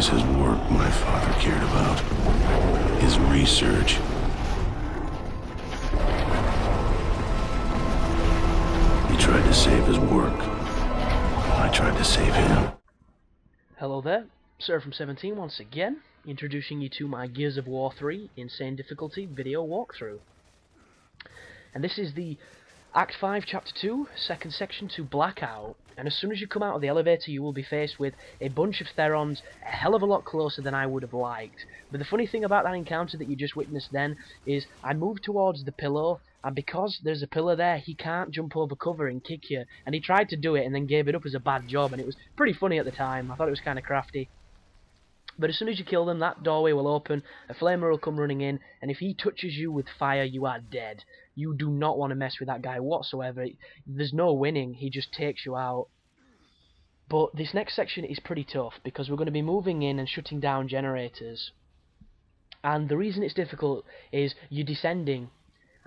always his work my father cared about. His research. He tried to save his work. I tried to save him. Hello there, Sera from 17 once again, introducing you to my Gears of War 3 Insane Difficulty video walkthrough. And this is the Act 5 Chapter 2, second section to Blackout. And as soon as you come out of the elevator you will be faced with a bunch of Therons a hell of a lot closer than I would have liked. But the funny thing about that encounter that you just witnessed then is I moved towards the pillow, and because there's a pillar there he can't jump over cover and kick you. And he tried to do it and then gave it up as a bad job, and it was pretty funny at the time. I thought it was kind of crafty. But as soon as you kill them, that doorway will open, a flamer will come running in, and if he touches you with fire, you are dead. You do not want to mess with that guy whatsoever. There's no winning, he just takes you out. But this next section is pretty tough, because we're going to be moving in and shutting down generators. And the reason it's difficult is you're descending,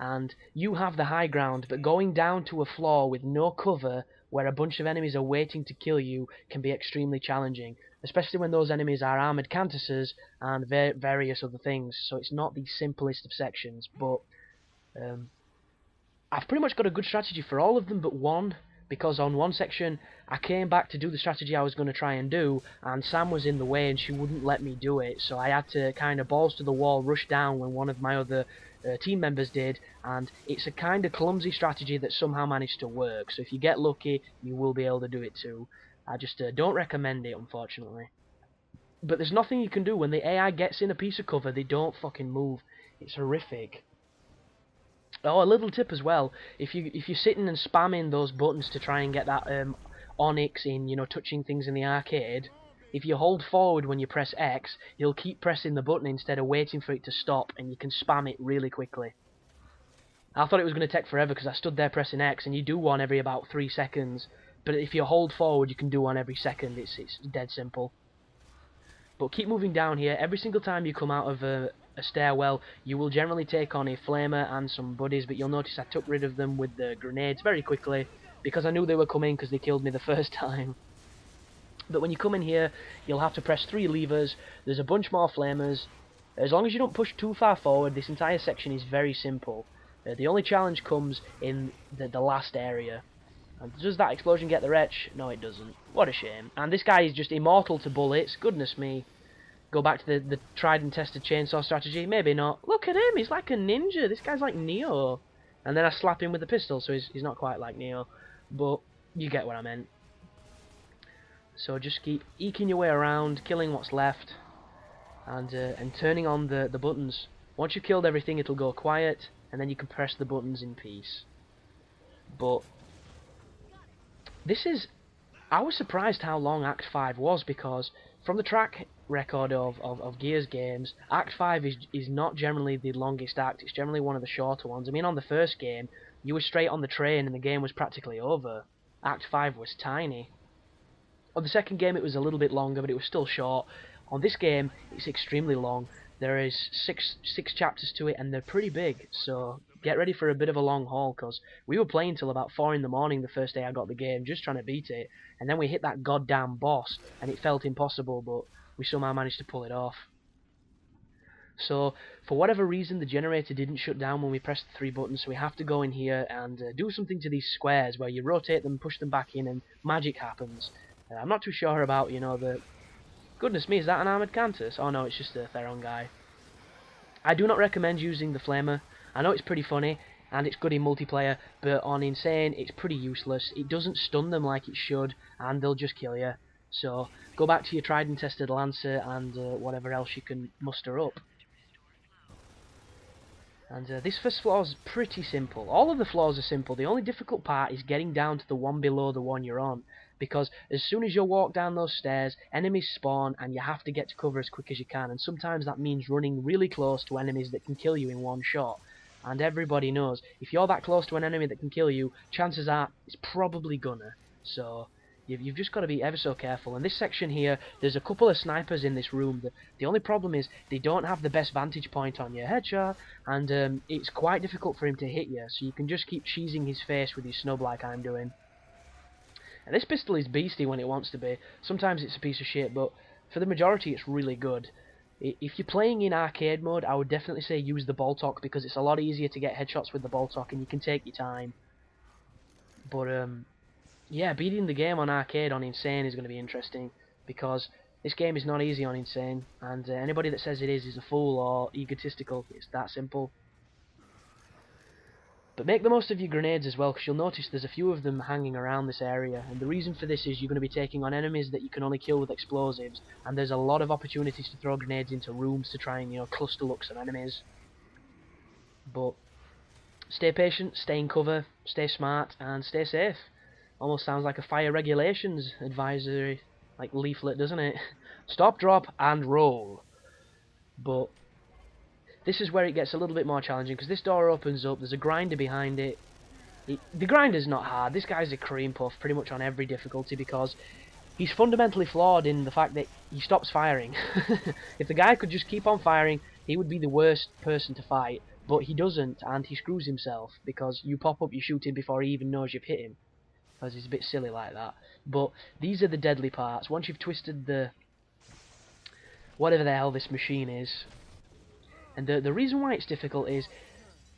and you have the high ground, but going down to a floor with no cover, where a bunch of enemies are waiting to kill you, can be extremely challenging. Especially when those enemies are armoured cantuses and various other things, so it's not the simplest of sections, but I've pretty much got a good strategy for all of them but one, because on one section I came back to do the strategy I was going to try and do, and Sam was in the way and she wouldn't let me do it, so I had to kind of balls to the wall rush down when one of my other team members did, and it's a kind of clumsy strategy that somehow managed to work, so if you get lucky you will be able to do it too. I just don't recommend it, unfortunately. But there's nothing you can do. When the AI gets in a piece of cover, they don't fucking move. It's horrific. Oh, a little tip as well. If you're sitting and spamming those buttons to try and get that onyx in, you know, touching things in the arcade, if you hold forward when you press X, you'll keep pressing the button instead of waiting for it to stop, and you can spam it really quickly. I thought it was going to take forever because I stood there pressing X, and you do one every about 3 seconds. But if you hold forward, you can do one every second. It's dead simple. But keep moving down here. Every single time you come out of a stairwell, you will generally take on a flamer and some buddies. But you'll notice I took rid of them with the grenades very quickly, because I knew they were coming because they killed me the first time. But when you come in here, you'll have to press 3 levers. There's a bunch more flamers. As long as you don't push too far forward, this entire section is very simple. The only challenge comes in the last area. And does that explosion get the wretch? No, it doesn't. What a shame. And this guy is just immortal to bullets. Goodness me. Go back to the tried and tested chainsaw strategy? Maybe not. Look at him. He's like a ninja. This guy's like Neo. And then I slap him with the pistol, so he's not quite like Neo. But you get what I meant. So just keep eking your way around, killing what's left, and turning on the buttons. Once you've killed everything, it'll go quiet, and then you can press the buttons in peace. But I was surprised how long Act 5 was, because from the track record of Gears games, Act 5 is not generally the longest act, it's generally one of the shorter ones. I mean, on the first game, you were straight on the train and the game was practically over. Act 5 was tiny. On the second game it was a little bit longer, but it was still short. On this game, it's extremely long. There is six chapters to it, and they're pretty big, so get ready for a bit of a long haul, because we were playing till about 4 in the morning the first day I got the game, just trying to beat it, and then we hit that goddamn boss, and it felt impossible, but we somehow managed to pull it off. So, for whatever reason, the generator didn't shut down when we pressed the 3 buttons, so we have to go in here and do something to these squares, where you rotate them, push them back in, and magic happens. I'm not too sure about, you know, the... Goodness me, is that an armoured cantus? Oh no, it's just a Theron guy. I do not recommend using the flamer. I know it's pretty funny, and it's good in multiplayer, but on Insane, it's pretty useless. It doesn't stun them like it should, and they'll just kill you. So, go back to your tried and tested Lancer, and whatever else you can muster up. And this first floor is pretty simple. All of the floors are simple. The only difficult part is getting down to the one below the one you're on, because as soon as you walk down those stairs, enemies spawn and you have to get to cover as quick as you can, and sometimes that means running really close to enemies that can kill you in one shot. And everybody knows, if you're that close to an enemy that can kill you, chances are it's probably gonna. So you've just got to be ever so careful. And this section here, there's a couple of snipers in this room. The only problem is they don't have the best vantage point on your headshot, and it's quite difficult for him to hit you, so you can just keep cheesing his face with your snub like I'm doing. And this pistol is beastie when it wants to be. Sometimes it's a piece of shit, but for the majority it's really good. If you're playing in arcade mode, I would definitely say use the Boltok, because it's a lot easier to get headshots with the Boltok and you can take your time. But yeah, beating the game on arcade on Insane is going to be interesting, because this game is not easy on Insane, and anybody that says it is a fool or egotistical. It's that simple. But make the most of your grenades as well, because you'll notice there's a few of them hanging around this area, and the reason for this is you're going to be taking on enemies that you can only kill with explosives, and there's a lot of opportunities to throw grenades into rooms to try and, you know, cluster look some enemies. But stay patient, stay in cover, stay smart, and stay safe. Almost sounds like a fire regulations advisory, like leaflet, doesn't it? Stop, drop, and roll. But this is where it gets a little bit more challenging, because this door opens up, there's a grinder behind it. The grinder's not hard, this guy's a cream puff pretty much on every difficulty, because he's fundamentally flawed in the fact that he stops firing. If the guy could just keep on firing, he would be the worst person to fight, but he doesn't, and he screws himself, because you pop up, you shoot him before he even knows you've hit him, because he's a bit silly like that. But these are the deadly parts. Once you've twisted the whatever the hell this machine is. And the reason why it's difficult is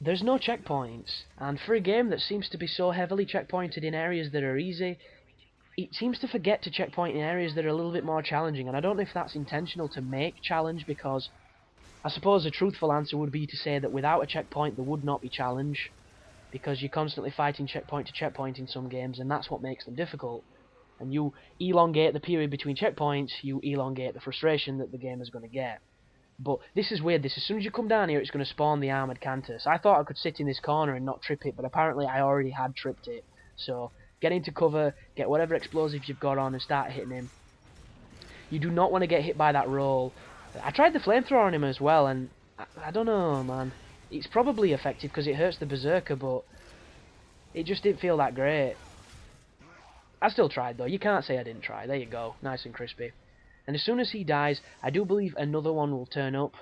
there's no checkpoints, and for a game that seems to be so heavily checkpointed in areas that are easy, it seems to forget to checkpoint in areas that are a little bit more challenging, and I don't know if that's intentional to make challenge, because I suppose a truthful answer would be to say that without a checkpoint there would not be challenge, because you're constantly fighting checkpoint to checkpoint in some games, and that's what makes them difficult. And you elongate the period between checkpoints, you elongate the frustration that the game is going to get. But this is weird, as soon as you come down here it's going to spawn the armoured Cantus. I thought I could sit in this corner and not trip it, but apparently I already had tripped it. So get into cover, get whatever explosives you've got on and start hitting him. You do not want to get hit by that roll. I tried the flamethrower on him as well, and I don't know, man. It's probably effective because it hurts the berserker, but it just didn't feel that great. I still tried though, you can't say I didn't try. There you go, nice and crispy. And as soon as he dies, I do believe another one will turn up,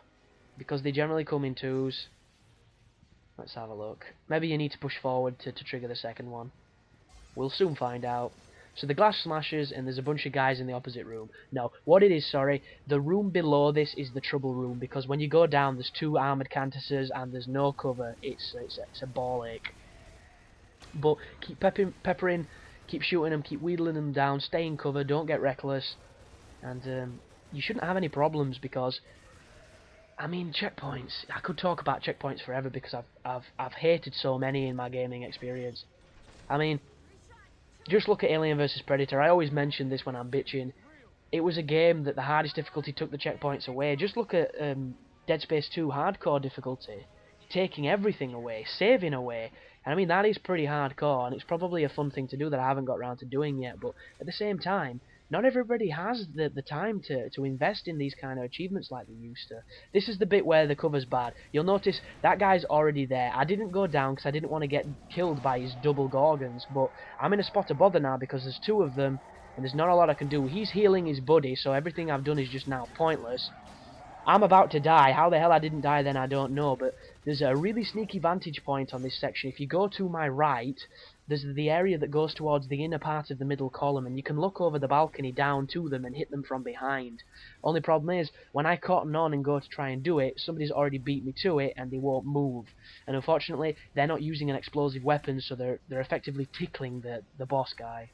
because they generally come in twos. Let's have a look. Maybe you need to push forward to trigger the second one. We'll soon find out. So the glass smashes, and there's a bunch of guys in the opposite room. No, what it is, sorry, the room below this is the trouble room, because when you go down, there's two armoured Cantuses, and there's no cover. It's a ball ache. But keep peppering, keep shooting them, keep wheedling them down, stay in cover, don't get reckless. And you shouldn't have any problems, because I mean, checkpoints. I could talk about checkpoints forever, because I've hated so many in my gaming experience. I mean, just look at Alien vs Predator. I always mention this when I'm bitching. It was a game that the hardest difficulty took the checkpoints away. Just look at Dead Space 2 hardcore difficulty, taking everything away, saving away. And I mean, that is pretty hardcore, and it's probably a fun thing to do that I haven't got around to doing yet. But at the same time, not everybody has the time to invest in these kind of achievements like they used to. This is the bit where the cover's bad. You'll notice that guy's already there. I didn't go down because I didn't want to get killed by his double Gorgons, but I'm in a spot of bother now because there's two of them, and there's not a lot I can do. He's healing his buddy, so everything I've done is just now pointless. I'm about to die. How the hell I didn't die then, I don't know, but there's a really sneaky vantage point on this section. If you go to my right, there's the area that goes towards the inner part of the middle column, and you can look over the balcony down to them and hit them from behind. Only problem is, when I cotton on and go to try and do it, somebody's already beat me to it and they won't move. And unfortunately, they're not using an explosive weapon, so they're effectively tickling the boss guy.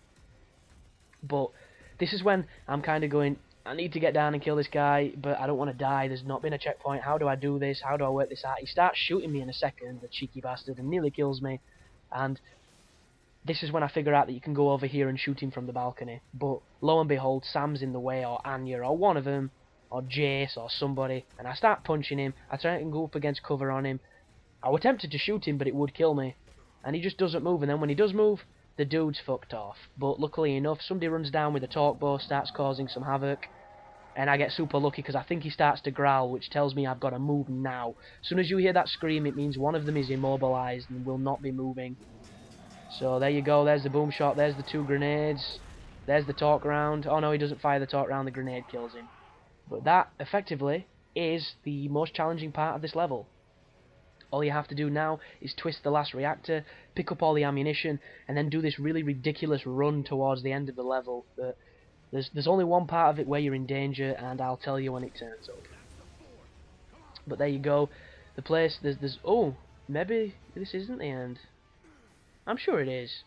But this is when I'm kind of going, I need to get down and kill this guy, but I don't want to die. There's not been a checkpoint. How do I do this? How do I work this out? He starts shooting me in a second, the cheeky bastard, and nearly kills me. And this is when I figure out that you can go over here and shoot him from the balcony. But lo and behold, Sam's in the way, or Anya, or one of them, or Jace, or somebody. And I start punching him. I try and go up against cover on him. I was tempted to shoot him, but it would kill me. And he just doesn't move. And then when he does move, the dude's fucked off. But luckily enough, somebody runs down with a torque bow, starts causing some havoc. And I get super lucky because I think he starts to growl, which tells me I've got to move now. As soon as you hear that scream, it means one of them is immobilized and will not be moving. So there you go, there's the boom shot, there's the two grenades, there's the torque round. Oh no, he doesn't fire the torque round, the grenade kills him. But that, effectively, is the most challenging part of this level. All you have to do now is twist the last reactor, pick up all the ammunition, and then do this really ridiculous run towards the end of the level that There's only one part of it where you're in danger, and I'll tell you when it turns up. But there you go. The place, there's oh, maybe this isn't the end. I'm sure it is.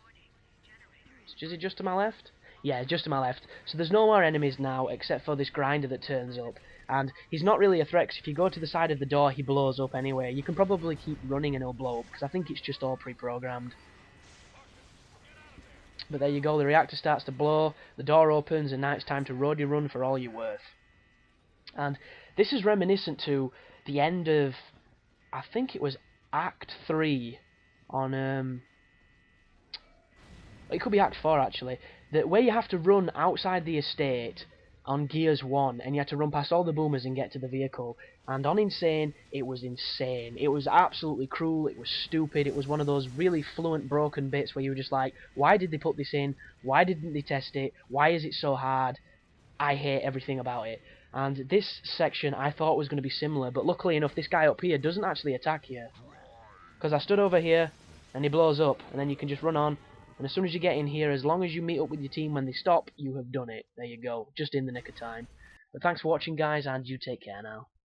Is it just to my left? Yeah, just to my left. So there's no more enemies now, except for this grinder that turns up. And he's not really a threat, 'cause if you go to the side of the door, he blows up anyway. You can probably keep running and he'll blow up, because I think it's just all pre-programmed. But there you go, the reactor starts to blow, the door opens, and now it's time to roadie run for all you're worth. And this is reminiscent to the end of, I think it was Act 3 on, it could be Act 4 actually, where you have to run outside the estate on Gears 1, and you have to run past all the boomers and get to the vehicle. And on Insane, it was insane. It was absolutely cruel, it was stupid, it was one of those really fluent broken bits where you were just like, why did they put this in? Why didn't they test it? Why is it so hard? I hate everything about it. And this section I thought was going to be similar, but luckily enough this guy up here doesn't actually attack you. Because I stood over here, and he blows up, and then you can just run on, and as soon as you get in here, as long as you meet up with your team when they stop, you have done it. There you go, just in the nick of time. But thanks for watching guys, and you take care now.